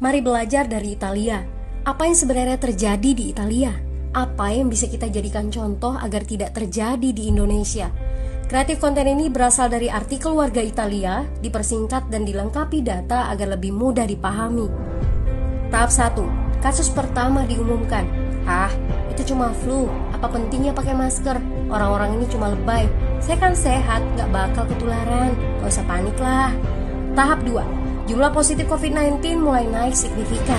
Mari belajar dari Italia. Apa yang sebenarnya terjadi di Italia? Apa yang bisa kita jadikan contoh agar tidak terjadi di Indonesia? Kreatif konten ini berasal dari artikel warga Italia, dipersingkat dan dilengkapi data agar lebih mudah dipahami. Tahap 1. Kasus pertama diumumkan. Itu cuma flu. Apa pentingnya pakai masker? Orang-orang ini cuma lebay. Saya kan sehat, gak bakal ketularan. Gak usah panik lah. Tahap 2. Jumlah positif COVID-19 mulai naik signifikan.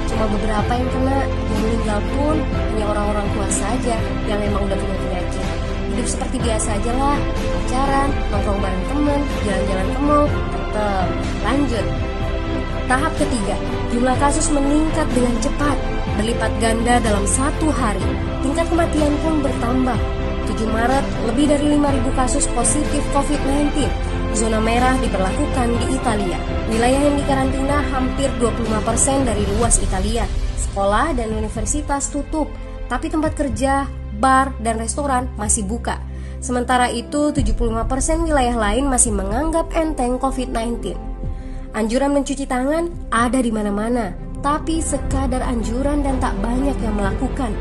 Cuma beberapa yang kena. Yang meninggal pun hanya orang-orang tua saja yang emang udah punya penyakit. Hidup seperti biasa aja lah. Pacaran, nongkrong bareng temen, jalan-jalan ke mall. Tetep lanjut. Tahap ketiga, jumlah kasus meningkat dengan cepat, berlipat ganda dalam 1 hari. Tingkat kematian pun bertambah. 7 Maret, lebih dari 5.000 kasus positif COVID-19. Zona merah diberlakukan di Italia. Wilayah yang dikarantina hampir 25% dari luas Italia. Sekolah dan universitas tutup, tapi tempat kerja, bar, dan restoran masih buka. Sementara itu, 75% wilayah lain masih menganggap enteng COVID-19. Anjuran mencuci tangan ada di mana-mana, tapi sekadar anjuran dan tak banyak yang melakukan.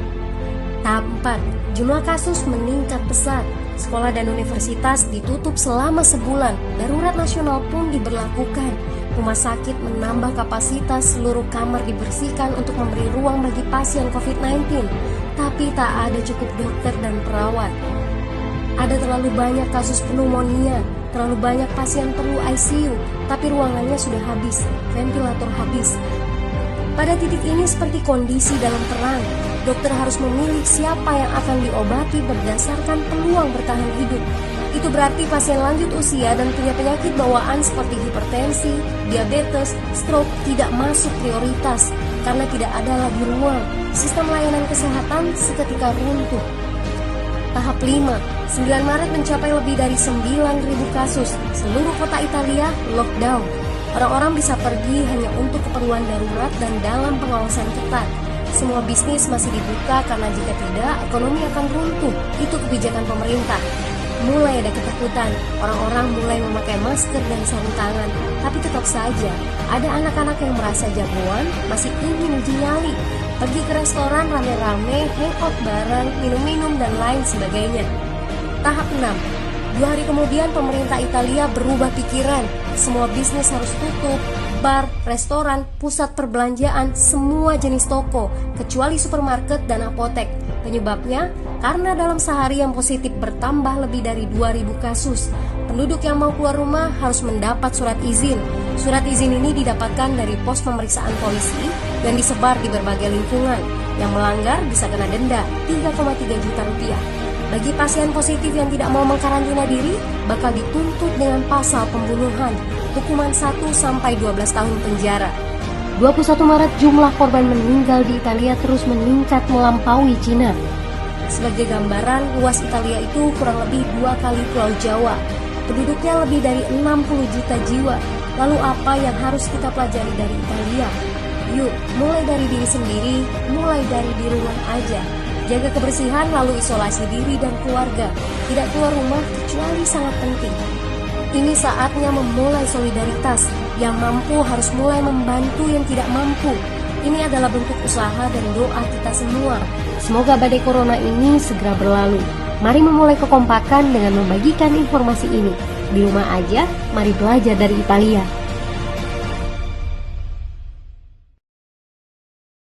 Tahap 4. Jumlah kasus meningkat pesat. Sekolah dan universitas ditutup selama sebulan. Darurat nasional pun diberlakukan. Rumah sakit menambah kapasitas, seluruh kamar dibersihkan untuk memberi ruang bagi pasien COVID-19. Tapi tak ada cukup dokter dan perawat. Ada terlalu banyak kasus pneumonia, terlalu banyak pasien perlu ICU, tapi ruangannya sudah habis, ventilator habis. Pada titik ini seperti kondisi dalam perang. Dokter harus memilih siapa yang akan diobati berdasarkan peluang bertahan hidup. Itu berarti pasien lanjut usia dan punya penyakit bawaan seperti hipertensi, diabetes, stroke tidak masuk prioritas karena tidak ada lagi ruang. Sistem layanan kesehatan seketika runtuh. Tahap 5. 9 Maret mencapai lebih dari 9.000 kasus. Seluruh kota Italia lockdown. Orang-orang bisa pergi hanya untuk keperluan darurat dan dalam pengawasan ketat. Semua bisnis masih dibuka karena jika tidak, ekonomi akan runtuh. Itu kebijakan pemerintah. Mulai ada ketakutan, orang-orang mulai memakai masker dan sarung tangan. Tapi tetap saja, ada anak-anak yang merasa jagoan, masih ingin uji nyali. Pergi ke restoran rame-rame, hangout bareng, minum-minum dan lain sebagainya. Tahap 6. 2 hari kemudian pemerintah Italia berubah pikiran. Semua bisnis harus tutup. Bar, restoran, pusat perbelanjaan, semua jenis toko, kecuali supermarket dan apotek. Penyebabnya, karena dalam sehari yang positif bertambah lebih dari 2.000 kasus. Penduduk yang mau keluar rumah harus mendapat surat izin. Surat izin ini didapatkan dari pos pemeriksaan polisi dan disebar di berbagai lingkungan. Yang melanggar bisa kena denda 3,3 juta rupiah. Bagi pasien positif yang tidak mau mengkarantina diri, bakal dituntut dengan pasal pembunuhan, hukuman 1-12 tahun penjara. 21 Maret jumlah korban meninggal di Italia terus meningkat melampaui Cina. Sebagai gambaran, luas Italia itu kurang lebih 2 kali Pulau Jawa. Penduduknya lebih dari 60 juta jiwa. Lalu apa yang harus kita pelajari dari Italia? Yuk, mulai dari diri sendiri, mulai dari di rumah aja. Jaga kebersihan lalu isolasi diri dan keluarga. Tidak keluar rumah kecuali sangat penting. Ini saatnya memulai solidaritas. Yang mampu harus mulai membantu yang tidak mampu. Ini adalah bentuk usaha dan doa kita semua. Semoga badai corona ini segera berlalu. Mari memulai kekompakan dengan membagikan informasi ini. Di rumah aja, mari belajar dari Italia.